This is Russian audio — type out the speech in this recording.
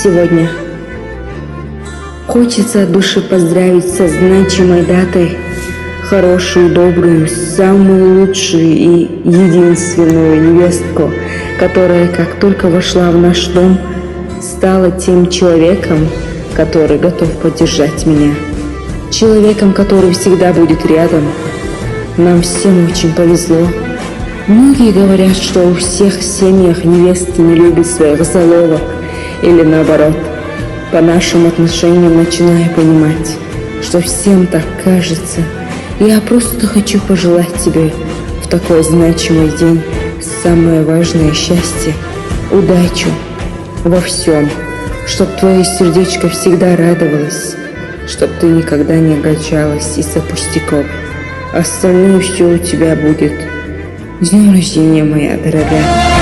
сегодня. Хочется от души поздравить со значимой датой, хорошую, добрую, самую лучшую и единственную невестку, которая, как только вошла в наш дом, стала тем человеком, который готов поддержать меня. Человеком, который всегда будет рядом. Нам всем очень повезло. Многие говорят, что у всех в семьях невестки не любят своих заловок, или наоборот. По нашим отношениям начинаю понимать, что всем так кажется. Я просто хочу пожелать тебе в такой значимый день самое важное счастье, удачу во всем, чтоб твое сердечко всегда радовалось, чтоб ты никогда не огорчалась из-за пустяков. Остальное все у тебя будет. С днем рождения, моя дорогая.